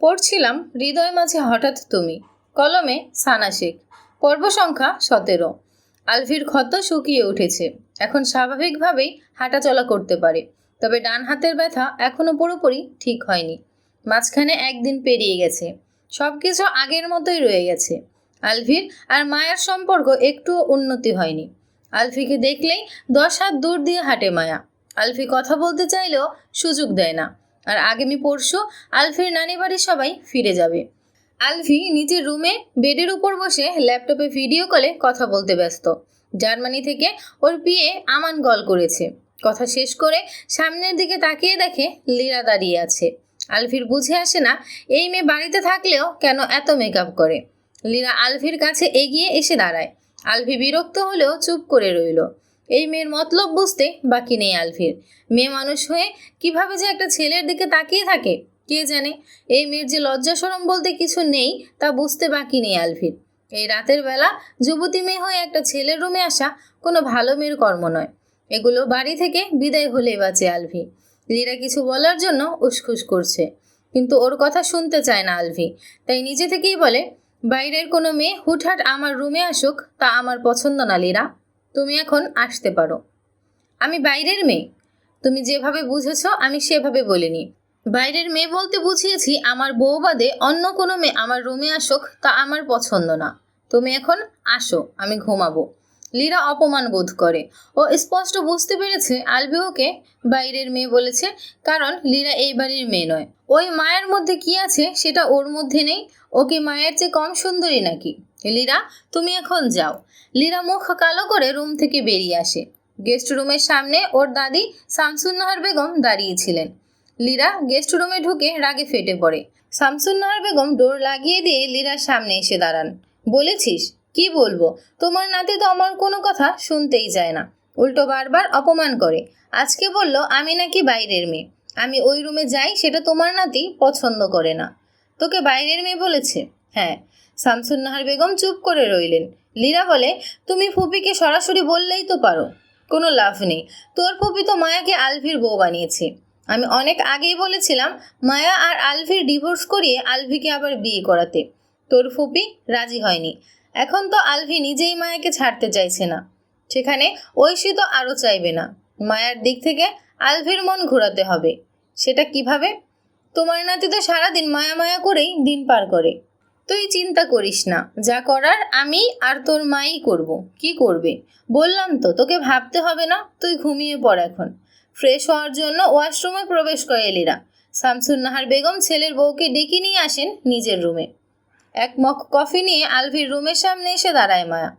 পড়ছিলাম হৃদয় মাঝে হঠাৎ তুমি, কলমে সানা শেখ। পর্ব সংখ্যা 17। আলভির ক্ষত শুকিয়ে উঠেছে, এখন স্বাভাবিকভাবেই হাঁটাচলা করতে পারে। তবে ডান হাতের ব্যথা এখনো পুরোপুরি ঠিক হয়নি। মাঝখানে একদিন পেরিয়ে গেছে, সবকিছু আগের মতোই রয়ে গেছে। আলভির আর মায়ার সম্পর্ক একটুও উন্নতি হয়নি। আলভিকে দেখলেই 10 হাত দূর দিয়ে হাঁটে মায়া। আলভি কথা বলতে চাইলেও সুযোগ দেয় না। আর আগামী পরশু আলভির নানি বাড়ির সবাই ফিরে যাবে। আলভি নিজের রুমে বেডের উপর বসে ল্যাপটপে ভিডিও কলে কথা বলতে ব্যস্ত। জার্মানি থেকে ওর পিএ আমান কল করেছে। কথা শেষ করে সামনের দিকে তাকিয়ে দেখে লীরা দাঁড়িয়ে আছে। আলভির বুঝে আসে না এই মেয়ে বাড়িতে থাকলেও কেন এত মেকআপ করে। লীরা আলভির কাছে এগিয়ে এসে দাঁড়ায়। আলভি বিরক্ত হলেও চুপ করে রইল। এই মেয়ের মতলব বুঝতে বাকি নেই আলভির। মেয়ে মানুষ হয়ে কিভাবে যে একটা ছেলের দিকে তাকিয়ে থাকে কে জানে। এই মেয়ের যে লজ্জা শরম বলতে কিছু নেই তা বুঝতে বাকি নেই আলভির। এই রাতের বেলা যুবতী মেয়ে হয়ে একটা ছেলের রুমে আসা কোনো ভালো মেয়ের কর্ম নয়। এগুলো বাড়ি থেকে বিদায় হলেই বাঁচে আলভি। লীরা কিছু বলার জন্য উসখুস করছে, কিন্তু ওর কথা শুনতে চায় না আলভি। তাই নিজে থেকেই বলে, বাইরের কোনো মেয়ে হুটহাট আমার রুমে আসুক তা আমার পছন্দ না লীরা, তুমি এখন আসতে পারো। আমি বাইরের মেয়ে? তুমি যেভাবে বুঝেছ আমি সেভাবে বলিনি। বাইরের মেয়ে বলতে বুঝিয়েছি আমার বউ বাদে অন্য কোনো মেয়ে আমার রুমে আসুক তা আমার পছন্দ না। তুমি এখন আসো, আমি ঘুমাবো। লীরা অপমান বোধ করে। ও স্পষ্ট বুঝতে পেরেছে আলভি ওকে বাইরের মেয়ে বলেছে, কারণ লীরা এই বাড়ির মেয়ে নয়। ওই মায়ের মধ্যে কি আছে সেটা ওর মধ্যে নেই। ও কি মায়ের চেয়ে কম সুন্দরী নাকি? লীরা, তুমি এখন যাও। লীরা মুখ কালো করে রুম থেকে বেরিয়ে আসে। গেস্ট রুমের সামনে ওর দাদি শামসুন্নাহার বেগম দাঁড়িয়েছিলেন। লীরা গেস্ট রুমে ঢুকে রাগে ফেটে পড়ে। শামসুন্নাহার বেগম ডোর লাগিয়ে দিয়ে লীরার সামনে এসে দাঁড়ান। বলেছিস? কি বলবো? তোমার নাতি তো আমার কোনো কথা শুনতেই চায় না, উল্টো বারবার অপমান করে। আজকে বলল আমি নাকি বাইরের মেয়ে, আমি ওই রুমে যাই সেটা তোমার নাতি পছন্দ করে না। তোকে বাইরের মেয়ে বলেছে? হ্যাঁ। শামসুন্নাহার বেগম চুপ করে রইলেন। লীরা বলে, তুমি ফুপিকে সরাসরি বললেই তো পারো। কোনো লাভ নেই, তোর ফুপি তো মায়াকে আলভির বউ বানিয়েছে। আমি অনেক আগেই বলেছিলাম মায়া আর আলভির ডিভোর্স করিয়ে আলভিকে আবার বিয়ে করাতে। তোর ফুপি রাজি হয়নি। এখন তো আলভি নিজেই মায়াকে ছাড়তে চাইছে না, সেখানে ঐশী তো আরও চাইবে না। মায়ার দিক থেকে আলভির মন ঘোরাতে হবে। সেটা কিভাবে? তোমার নাতি তো সারাদিন মায়া মায়া করেই দিন পার করে। তুই চিন্তা করিস না, যা করার আমি আর তোর মাই করব। কি করবে? বললাম তো তোকে ভাবতে হবে না, তুই ঘুমিয়ে পড় এখন। ফ্রেশ হওয়ার জন্য ওয়াশরুমে প্রবেশ করে লীরা। শামসুন্নাহার বেগম ছেলের বউকে ডেকে নিয়ে আসেন নিজের রুমে। এক মগ কফি নিয়ে আলভির রুমের সামনে এসে দাঁড়ায় মায়া।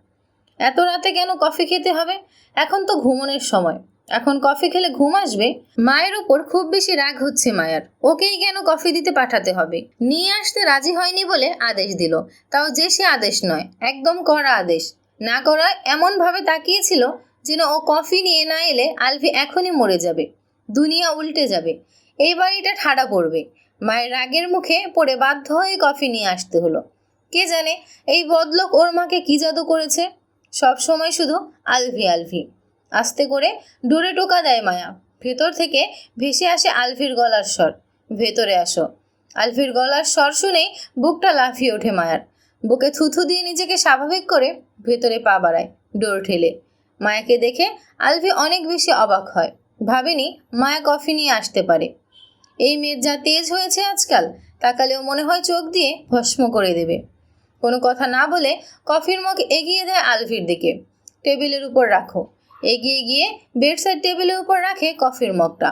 এত রাতে কেন কফি খেতে হবে? এখন তো ঘুমানোর সময়, এখন কফি খেলে ঘুম আসবে? মায়ের উপর খুব বেশি রাগ হচ্ছে মায়ার। ওকেই কেন কফি দিতে পাঠাতে হবে? নিয়ে আসতে রাজি হয়নি বলে আদেশ দিল, তাও যে সে আদেশ নয়, একদম কড়া আদেশ। না করায় এমনভাবে তাকিয়েছিল যেন ও কফি নিয়ে না এলে আলভি এখনই মরে যাবে, দুনিয়া উল্টে যাবে, এই বাড়িটা ঠাড়া পড়বে। মায়ের রাগের মুখে পড়ে বাধ্য হয়ে কফি নিয়ে আসতে হলো। কে জানে এই বদলোক ওর মাকে কি জাদু করেছে, সব সময় শুধু আলভি আলভি। আস্তে করে ডোরে টোকা দেয় মায়া। ভেতর থেকে ভেসে আসে আলভির গলার স্বর, ভেতরে আসো। আলভির গলার স্বর শুনেই বুকটা লাফিয়ে ওঠে মায়ার। বুকে থুথু দিয়ে নিজেকে স্বাভাবিক করে ভেতরে পা বাড়ায় ডোর ঠেলে। মায়াকে দেখে আলভি অনেক বেশি অবাক হয়। ভাবেনি মায়া কফি নিয়ে আসতে পারে। এই মেয়ের যা তেজ হয়েছে আজকাল, তাকালেও মনে হয় চোখ দিয়ে ভস্ম করে দেবে। কোনো কথা না বলে কফির মগ এগিয়ে দেয় আলভির দিকে। টেবিলের উপর রাখো। এগিয়ে গিয়ে বেডসাইড টেবিলের উপর রাখে কফির মগটা।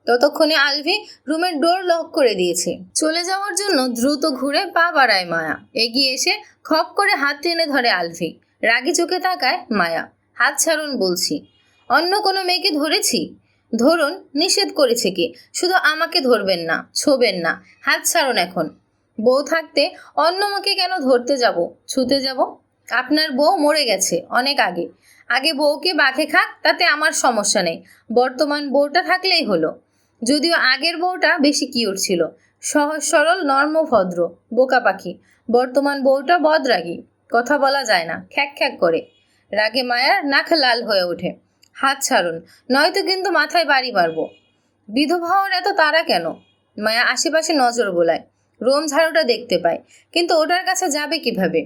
ততক্ষণে আলভি রুমের ডোর লক করে দিয়েছে। চলে যাওয়ার জন্য দ্রুত ঘুরে পা বাড়ায় মায়া। এগিয়ে এসে খপ করে হাত টেনে ধরে আলভি। রাগি চোখে তাকায় মায়া। হাত ছাড়ুন বলছি। অন্য কোনো মেয়েকে ধরেছি? ধরুন, নিষেধ করেছে কি? শুধু আমাকে ধরবেন না, ছোবেন না। হাত ছাড়ুন এখন। বউ থাকতে অন্য মেয়েকে কেন ধরতে যাব, ছুতে যাব? আপনার বউ মরে গেছে অনেক আগে। আগে বউকে বাঘে খাক, তাতে আমার সমস্যা নেই। বর্তমান বউটা থাকলেই হলো। যদিও আগের বউটা বেশি কিউট ছিল, সহজ সরল নর্ম ভদ্র, বোকা পাখি। বর্তমান বউটা বদরাগী, কথা বলা যায় না, খ্যাক খ্যাক করে। রাগে মায়ার নাক লাল হয়ে ওঠে। হাত ছাড়ুন, নয়তো কিন্তু মাথায় বাড়ি মারব। বিধবা হওয়ার এত তাড়া কেন? মায়া আশেপাশে নজর বোলায়। রোম ঝাড়ুটা দেখতে পায়, কিন্তু ওটার কাছে যাবে কিভাবে?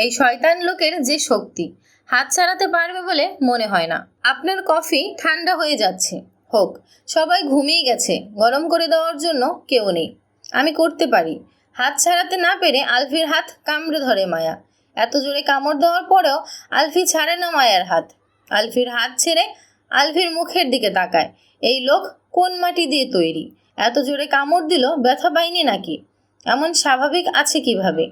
এই শয়তান লোকের যে শক্তি, হাত ছাড়াতে পারবে বলে মনে হয় না। আপনার কফি ঠান্ডা হয়ে যাচ্ছে, হোক। সবাই ঘুমিয়ে গেছে, গরম করে দেওয়ার জন্য কেউ নেই। আমি করতে পারি। হাত ছাড়াতে না পেরে আলফির হাত কামড়ে ধরে মায়া। এত জোরে কামড় দেওয়ার পরেও আলফি ছাড়ে না মায়ার হাত। আলফির হাত ছেড়ে আলফির মুখের দিকে তাকায়। এই লোক কোন মাটি দিয়ে তৈরি? এত জোরে কামড় দিল, ব্যথা পায়নি নাকি? এমন স্বাভাবিক আছে কিভাবে?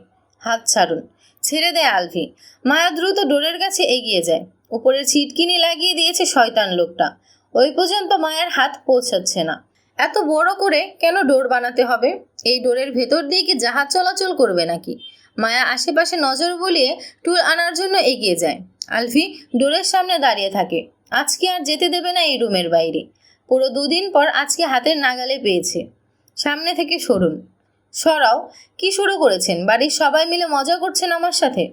হাত ছাড়ুন। ছেড়ে দেয় আলফি। মায়া দ্রুত ডোরের কাছে এগিয়ে যায়। উপরের ছিটকিনি লাগিয়ে দিয়েছে শয়তান লোকটা। ওই পর্যন্ত মায়ের হাত পৌঁছাচ্ছে না। এত বড় করে কেন ডোর বানাতে হবে? এই ডোরের ভেতর দিয়ে কি জাহাজ চলাচল করবে নাকি? মায়া আশেপাশে নজর বুলিয়ে টুল আনার জন্য এগিয়ে যায়। আলফি ডোরের সামনে দাঁড়িয়ে থাকে। আজকে আর যেতে দেবে না এই রুমের বাইরে। পুরো 2 দিন পর আজকে হাতের নাগালে পেয়েছে। সামনে থেকে সরুন। সরাও। কি শুরু করেছেন? বাড়ির সবাই মিলে মজা করছেন আমার সাথে?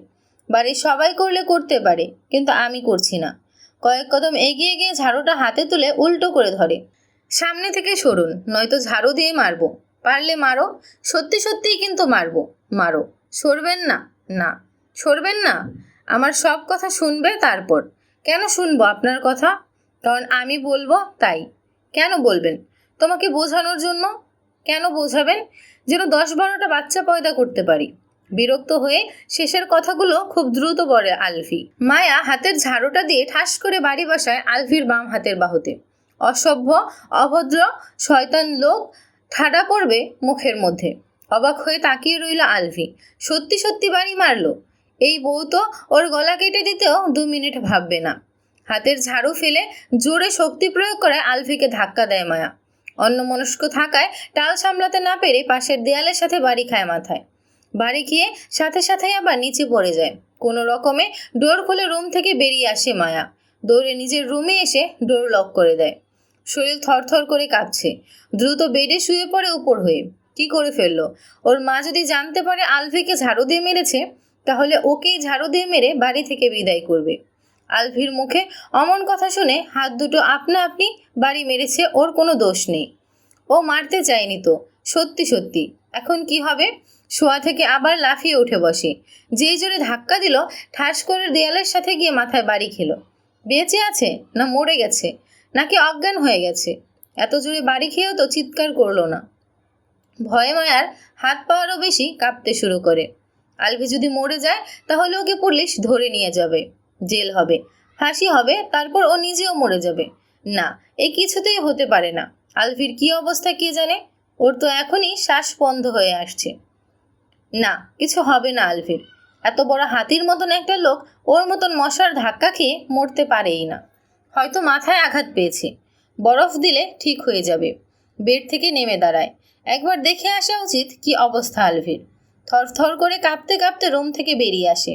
বাড়ির সবাই করলে করতে পারে, কিন্তু আমি করছি না। কয়েক কদম এগিয়ে গিয়ে ঝাড়ুটা হাতে তুলে উল্টো করে ধরে। সামনে থেকে সরুন, নয়তো ঝাড়ু দিয়ে মারবো। পারলে মারো। সত্যি সত্যিই কিন্তু মারবো। মারো। সরবেন না? না। সরবেন না? আমার সব কথা শুনবে তারপর। কেন শুনবো আপনার কথা? কারণ আমি বলবো তাই। কেন বলবেন? তোমাকে বোঝানোর জন্য। কেন বোঝাবেন? যেন 10-12টা বাচ্চা পয়দা করতে পারি। বিরক্ত হয়ে শেষের কথাগুলো খুব দ্রুত বলে আলফি। মায়া হাতের ঝাড়ুটা দিয়ে ঠাস করে বাড়ি বসায় আলফির বাম হাতের বাহুতে। অসভ্য, অভদ্র, শয়তান লোক ঠাডা পড়বে মুখের মধ্যে। অবাক হয়ে তাকিয়ে রইল আলফি। সত্যি সত্যি বাড়ি মারলো। এই বউ তো ওর গলা কেটে দিতেও 2 মিনিট ভাববে না। হাতের ঝাড়ু ফেলে জোরে শক্তি প্রয়োগ করে আলফিকে ধাক্কা দেয় মায়া। অন্যমনস্ক থাকায় টাল সামলাতে না পেরে পাশের দেয়ালের সাথে বাড়ি খায় মাথায়। বাড়ি গিয়ে সাথে সাথেই আবার নিচে পড়ে যায়। কোনো রকমে ডোর খুলে রুম থেকে বেরিয়ে আসে মায়া। দৌড়ে নিজের রুমে এসে ডোর লক করে দেয়। শরীর থরথর করে কাঁপছে। দ্রুত বেডে শুয়ে পড়ে উপর হয়ে। কি করে ফেললো? ওর মা যদি জানতে পারে আলফিকে ঝাড়ু দিয়ে মেরেছে, তাহলে ওকেই ঝাড়ু দিয়ে মেরে বাড়ি থেকে বিদায় করবে। আলফির মুখে অমন কথা শুনে হাত দুটো আপনা আপনি বাড়ি মেরেছে, ওর কোনো দোষ নেই। ও মারতে চায়নি তো। সত্যি সত্যি। এখন কি হবে? শোয়া থেকে আবার লাফিয়ে উঠে বসে। যেই জোরে ধাক্কা দিল, ঠাস করে দেয়ালের সাথে গিয়ে মাথায় বাড়ি খেলো। বেঁচে আছে না মরে গেছে, নাকি অজ্ঞান হয়ে গেছে? এত জোরে বাড়ি খেয়েও তো চিৎকার করলো না। ভয়ে মায়ার হাত পা আরও বেশি কাঁপতে শুরু করে। আলভি যদি মরে যায়, তাহলে ওকে পুলিশ ধরে নিয়ে যাবে। জেল হবে, ফাঁসি হবে, তারপর ও নিজেও মরে যাবে। না, এই কিছুতেই হতে পারে না। আলভির কি অবস্থা কে জানে? ওর তো এখনই শ্বাস বন্ধ হয়ে আসছে। না, কিছু হবে না আলভির। এত বড় হাতির মতন একটা লোক ওর মতন মশার ধাক্কা খেয়ে মরতে পারেই না। হয়তো মাথায় আঘাত পেয়েছে। বরফ দিলে ঠিক হয়ে যাবে। বেড থেকে নেমে দাঁড়ায়। একবার দেখে আসা উচিত কি অবস্থা আলভির। থরথর করে কাঁপতে কাঁপতে রুম থেকে বেরিয়ে আসে।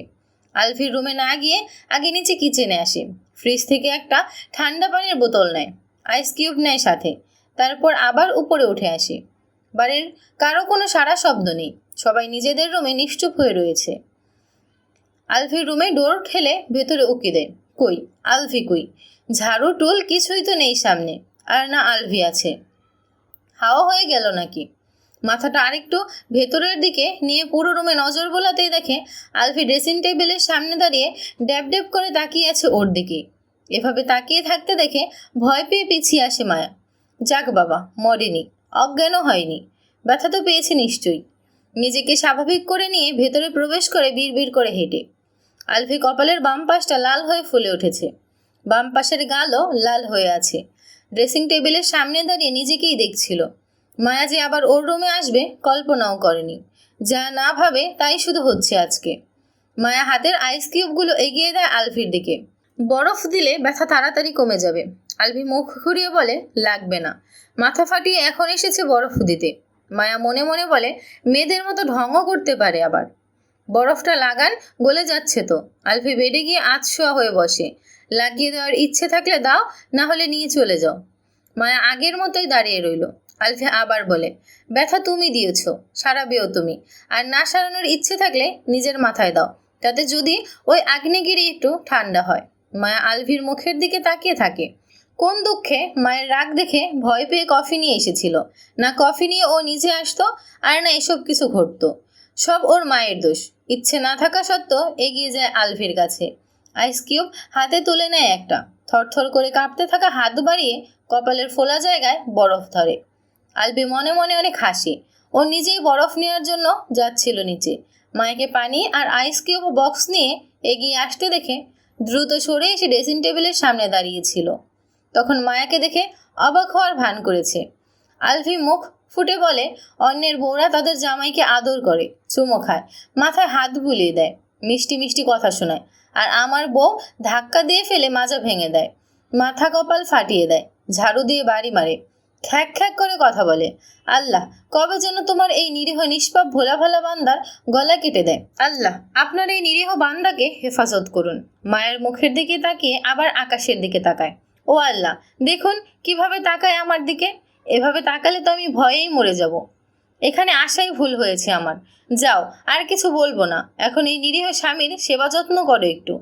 আলভির রুমে না গিয়ে আগে নিচে কিচেনে আসে। ফ্রিজ থেকে একটা ঠান্ডা পানির বোতল নেয়, আইস কিউব নেয় সাথে। তারপর আবার উপরে উঠে আসে। বাড়ির কারো কোনো সারা শব্দ নেই। সবাই নিজেদের রুমে নিশ্চুপ হয়ে রয়েছে। আলভির রুমে ডোর ঠেলে ভেতরে উকি দেয়। কই আলভি কই? ঝাড়ু টুল কিছুই তো নেই সামনে। আর না আলভি আছে। হাওয়া হয়ে গেল নাকি? মাথাটা আরেকটু ভেতরের দিকে নিয়ে পুরো রুমে নজর বোলাতেই দেখে আলভি ড্রেসিং টেবিলের সামনে দাঁড়িয়ে ড্যাব ড্যাব করে তাকিয়ে আছে ওর দিকে। এভাবে তাকিয়ে থাকতে দেখে ভয় পেয়ে পিছিয়ে আসে মায়া। যাক বাবা, মরেনি, অজ্ঞানও হয়নি। ব্যথা তো পেয়েছে নিশ্চয়ই। নিজেকে স্বাভাবিক করে নিয়ে ভেতরে প্রবেশ করে বিড়বিড় করে হেঁটে। আলভি কপালের বাম পাশটা লাল হয়ে ফুলে উঠেছে। বাম পাশের গালও লাল হয়ে আছে। ড্রেসিং টেবিলের সামনে দাঁড়িয়ে নিজেকেই দেখছিল। মায়া যে আবার ওর রুমে আসবে কল্পনাও করেনি। যা না ভাবে তাই শুধু হচ্ছে আজকে। মায়া হাতের আইস কিউবগুলো এগিয়ে দেয় আলভির দিকে। বরফ দিলে ব্যথা তাড়াতাড়ি কমে যাবে। আলভি মুখ ঘুরিয়ে বলে, লাগবে না। মাথা ফাটিয়ে এখন এসেছে বরফ দিতে। মায়া মনে মনে বলে, মেয়েদের মতো ঢঙও করতে পারে আবার। বরফটা লাগান, গলে যাচ্ছে তো। আলভি বেডে গিয়ে আধশোয়া হয়ে বসে। লাগিয়ে দেওয়ার ইচ্ছে থাকলে দাও, না হলে নিয়ে চলে যাও। মায়া আগের মতোই দাঁড়িয়ে রইল। আলভি আবার বলে, ব্যথা তুমি দিয়েছ, সারাবেও তুমি। আর না সারানোর ইচ্ছে থাকলে নিজের মাথায় দাও, তাতে যদি ওই আগ্নেয়গিরি একটু ঠান্ডা হয়। মায়া আলভির মুখের দিকে তাকিয়ে থাকে। কোন দুঃখে মায়ের রাগ দেখে ভয় পেয়ে কফি নিয়ে এসেছিল। না কফি নিয়ে ও নিজে আসতো, আর না এসব কিছু ঘটতো। সব ওর মায়ের দোষ। ইচ্ছে না থাকা সত্ত্বেও এগিয়ে যায় আলভির কাছে। আইস কিউব হাতে তুলে নেয় একটা। থরথর করে কাঁপতে থাকা হাত বাড়িয়ে কপালের ফোলা জায়গায় বরফ ধরে। আলভি মনে মনে অনেক হাসে। ও নিজেই বরফ নেওয়ার জন্য যাচ্ছিল নিচে। মায়াকে পানি আর আইস কিউব বক্স নিয়ে এগিয়ে আসতে দেখে দ্রুত সরে এসে ড্রেসিং টেবিলের সামনে দাঁড়িয়েছিল। তখন মায়াকে দেখে অবাক হওয়ার ভান করেছে। আলভি মুখ ফুটে বলে, অন্যের বউরা তাদের জামাইকে আদর করে, চুমো খায়, মাথায় হাত বুলিয়ে দেয়, মিষ্টি মিষ্টি কথা শোনায়, আর আমার বউ ধাক্কা দিয়ে ফেলে মাজা ভেঙে দেয়, মাথা কপাল ফাটিয়ে দেয়, ঝাড়ু দিয়ে বাড়ি মারে, খ্যাক খ্যাক করে কথা বলে। আল্লাহ, কবে যেন তোমার এই নিরীহ নিষ্পাপ ভোলা ভালা বান্দার গলা কেটে দেয়। আল্লাহ, আপনার এই নিরীহ বান্দাকে হেফাজত করুন। মায়ের মুখের দিকে তাকিয়ে আবার আকাশের দিকে তাকায়। ও আল্লাহ, দেখুন কিভাবে তাকায় আমার দিকে। এভাবে তাকালে তো আমি ভয়েই মরে যাব। এখানে আসাই ভুল হয়েছে আমার। যাও, আর কিছু বলবো না। এখন এই নিরীহ স্বামীর সেবা যত্ন করো একটু।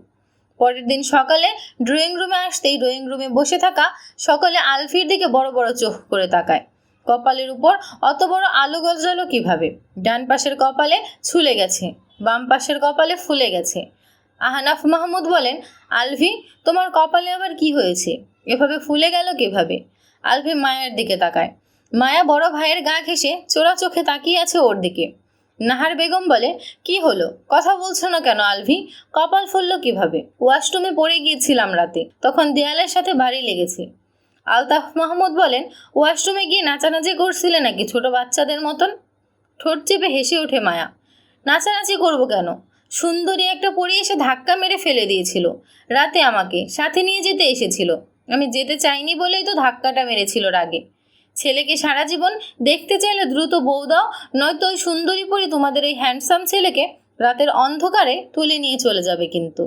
পরের দিন সকালে ড্রয়িং রুমে আসতেই ড্রয়িং রুমে বসে থাকা সকলে আলফির দিকে বড় বড় চোখ করে তাকায়। কপালের উপর অত বড় আলো গজালো কিভাবে? ডান পাশের কপালে ছুলে গেছে, বাম পাশের কপালে ফুলে গেছে। আহনাফ মাহমুদ বলেন, আলভি, তোমার কপালে আবার কি হয়েছে? এভাবে ফুলে গেল কিভাবে? আলভি মায়ের দিকে তাকায়। মায়া বড় ভাইয়ের গা ঘেঁষে চোরা চোখে তাকিয়ে আছে ওর দিকে। নাহার বেগম বলে, কি হলো, কথা বলছো না কেন আলভি? কপাল ফুললো কিভাবে? ওয়াশরুমে পড়ে গিয়েছিলাম রাতে, তখন দেয়ালের সাথে বাড়ি লেগেছে। আলতাফ মাহমুদ বলেন, ওয়াশরুমে গিয়ে নাচানাচি করছিলে নাকি ছোট বাচ্চাদের মতন? ঠোঁট চেপে হেসে ওঠে মায়া। নাচানাচি করবো কেন? সুন্দরী একটা পরি এসে ধাক্কা মেরে ফেলে দিয়েছিল। রাতে আমাকে সাথে নিয়ে যেতে এসেছিল। আমি যেতে চাইনি বলেই তো ধাক্কাটা মেরেছিল রাগে। ছেলেকে সারা জীবন দেখতে চাইলে দ্রুত বউ দাও, নয়তো ওই সুন্দরী পরি তোমাদের এই হ্যান্ডসাম ছেলেকে রাতের অন্ধকারে তুলে নিয়ে চলে যাবে কিন্তু।